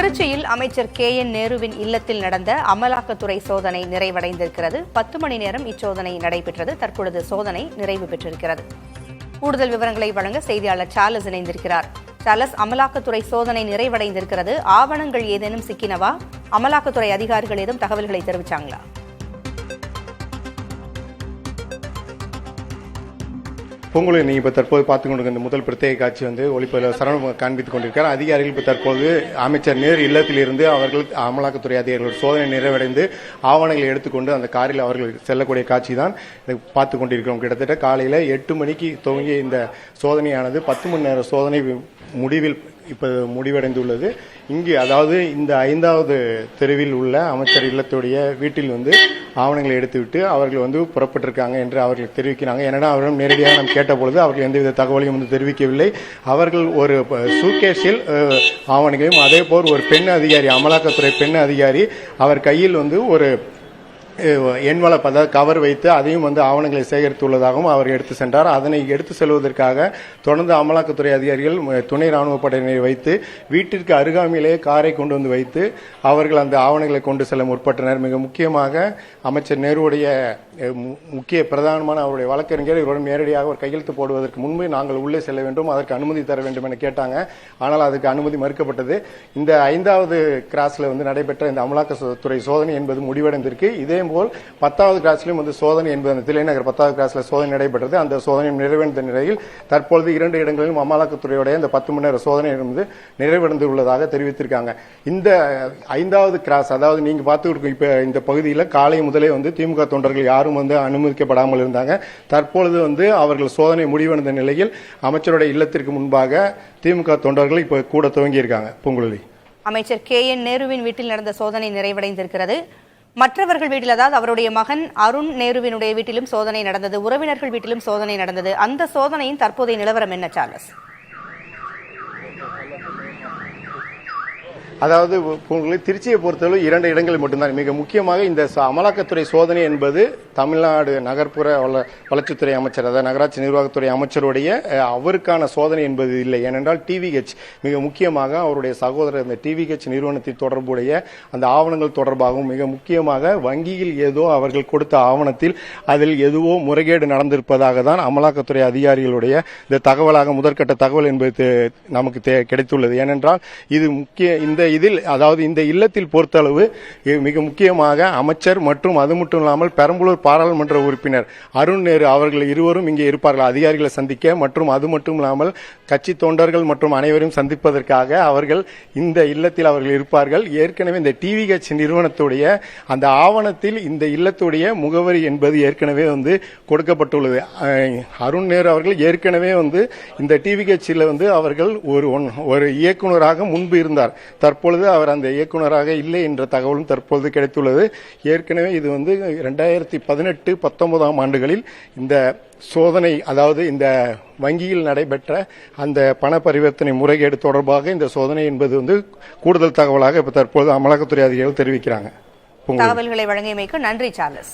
திருச்சியில் அமைச்சர் KN நேருவின் இல்லத்தில் நடந்த அமலாக்கத்துறை சோதனை நிறைவடைந்திருக்கிறது. 10 மணி நேரம் இச்சோதனை நடைபெற்றது. தற்பொழுது சோதனை நிறைவு பெற்றிருக்கிறது. கூடுதல் விவரங்களை வழங்க செய்தியாளர் சார்லஸ் இணைந்திருக்கிறார். சார்லஸ், அமலாக்கத்துறை சோதனை நிறைவடைந்திருக்கிறது. ஆவணங்கள் ஏதேனும் சிக்கினவா? அமலாக்கத்துறை அதிகாரிகள் ஏதும் தகவல்களை தெரிவிச்சாங்களா? பொங்கலை நீங்கள் இப்போ தற்போது பார்த்து கொண்டிருக்கிற முதல் பிரத்யேக காட்சி ஒளிப்பதில் சரவண காண்பித்துக் கொண்டிருக்கிறார். அதிகாரிகள் இப்போ தற்போது அமைச்சர் நேரு இல்லத்திலிருந்து அவர்கள் அமலாக்கத்துறை அதிகாரிகள் சோதனை நிறைவடைந்து ஆவணங்களை எடுத்துக்கொண்டு அந்த காரில் அவர்கள் செல்லக்கூடிய காட்சி தான் பார்த்து கொண்டிருக்கிறோம். கிட்டத்தட்ட காலையில் 8 மணிக்கு துவங்கிய இந்த சோதனையானது 10 மணி நேர சோதனை முடிவில் இப்போ முடிவடைந்துள்ளது. இங்கு அதாவது இந்த 5வது தெருவில் உள்ள அமைச்சர் இல்லத்துடைய வீட்டில் ஆவணங்களை எடுத்துவிட்டு அவர்கள் புறப்பட்டிருக்காங்க என்று அவர்கள் தெரிவிக்கிறாங்க. ஏன்னா அவர்களும் நேரடியாக நாம் கேட்டபொழுது அவர்கள் எந்தவித தகவலையும் தெரிவிக்கவில்லை. அவர்கள் ஒரு சூட்கேஸில் ஆவணங்களையும் அதே போல் ஒரு பெண் அதிகாரி, அமலாக்கத்துறை பெண் அதிகாரி அவர் கையில் ஒரு என்வலப் அதாவது கவர் வைத்து அதையும் ஆவணங்களை சேகரித்துள்ளதாகவும் அவர் எடுத்து சென்றார். அதனை எடுத்து செல்வதற்காக தொடர்ந்து அமலாக்கத்துறை அதிகாரிகள் துணை ராணுவ படையினரை வைத்து வீட்டிற்கு அருகாமையிலேயே காரை கொண்டு வைத்து அவர்கள் அந்த ஆவணங்களை கொண்டு செல்ல முற்பட்டனர். மிக முக்கியமாக அமைச்சர் நேருடைய முக்கிய பிரதானமான அவருடைய வழக்கறிஞர் இவருடன் நேரடியாக ஒரு கையெழுத்து போடுவதற்கு முன்பு நாங்கள் உள்ளே செல்ல வேண்டும், அதற்கு அனுமதி தர வேண்டும் என கேட்டாங்க. ஆனால் அதுக்கு அனுமதி மறுக்கப்பட்டது. இந்த 5வது கிராஸ்ல நடைபெற்ற இந்த அமலாக்கத்துறை சோதனை என்பது முடிவடைந்திருக்கு. இதே போல் 10வது கிராஸ்லயும் சோதனை என்பது தில்லைநகர் 10வது கிராஸ்ல சோதனை நடைபெற்றது. அந்த சோதனை நிறைவடைந்த நிலையில் தற்பொழுது 2 இடங்களிலும் அமலாக்கத்துறையுடைய இந்த 10 மணி நேர சோதனை நிறைவடைந்துள்ளதாக தெரிவித்திருக்காங்க. இந்த 5வது கிராஸ் அதாவது நீங்க பார்த்து இப்ப இந்த பகுதியில் காலை முதலே திமுக தொண்டர்கள் யாரும் அனுமதிக்கப்படாமல் இருந்தாங்க. தற்பொழுது அவர்கள் சோதனை முடிவடைந்த நிலையில் அமைச்சருடைய இல்லத்திற்கு முன்பாக திமுக தொண்டர்கள் இப்ப கூட துவங்கி இருக்காங்க. பொங்குழலி, அமைச்சர் KN நேருவின் வீட்டில் நடந்த சோதனை நிறைவடைந்திருக்கிறது. மற்றவர்கள் வீட்டில், அதாவது அவருடைய மகன் அருண் நேருவினுடைய வீட்டிலும் சோதனை நடந்தது, உறவினர்கள் வீட்டிலும் சோதனை நடந்தது. அந்த சோதனையின் தற்போதைய நிலவரம் என்ன சார்லஸ்? அதாவது திருச்சியை பொறுத்தவரை 2 இடங்கள் மட்டும்தான். மிக முக்கியமாக இந்த அமலாக்கத்துறை சோதனை என்பது தமிழ்நாடு நகர்ப்புற வளர்ச்சித்துறை அமைச்சர், அதாவது நகராட்சி நிர்வாகத்துறை அமைச்சருடைய அவருக்கான சோதனை என்பது இல்லை. ஏனென்றால் TVH மிக முக்கியமாக அவருடைய சகோதரர் இந்த TVH நிறுவனத்தில் தொடர்புடைய அந்த ஆவணங்கள் தொடர்பாகவும் மிக முக்கியமாக வங்கியில் ஏதோ அவர்கள் கொடுத்த ஆவணத்தில் அதில் எதுவோ முறைகேடு நடந்திருப்பதாக தான் அமலாக்கத்துறை அதிகாரிகளுடைய இந்த தகவலாக முதற்கட்ட தகவல் என்பது நமக்கு கிடைத்துள்ளது. ஏனென்றால் இது முக்கிய அதாவது இந்த இல்லத்தில் பொறுத்தளவு மிக முக்கியமாக அமைச்சர் மற்றும் அது மட்டும் இல்லாமல் பெரம்பலூர் பாராளுமன்ற உறுப்பினர் அருண் நேரு அவர்கள் இருவரும் இங்கே இருப்பார்கள் அதிகாரிகளை சந்திக்க. மற்றும் அது மட்டும் இல்லாமல் கட்சி தொண்டர்கள் மற்றும் அனைவரும் சந்திப்பதற்காக அவர்கள் இந்த இல்லத்தில் அவர்கள் இருப்பார்கள். ஏற்கனவே இந்த TVH நிறுவனத்துடைய அந்த ஆவணத்தில் இந்த இல்லத்துடைய முகவரி என்பது ஏற்கனவே கொடுக்கப்பட்டுள்ளது. அருண் நேரு அவர்கள் ஏற்கனவே இந்த TVH அவர்கள் ஒரு இயக்குநராக முன்பு இருந்தார். தற்பொழுது அவர் அந்த இயக்குநராக இல்லை என்ற தகவலும் தற்பொழுது கிடைத்துள்ளது. ஏற்கனவே இது 2018-19 ஆண்டுகளில் இந்த சோதனை, அதாவது இந்த வங்கியில் நடைபெற்ற அந்த பண பரிவர்த்தனை முறைகேடு தொடர்பாக இந்த சோதனை என்பது கூடுதல் தகவலாக இப்ப தற்போது அமலாக்கத்துறை அதிகாரிகள் தெரிவிக்கிறாங்க. தகவல்களை வழங்கியமைக்கு நன்றி சார்லஸ்.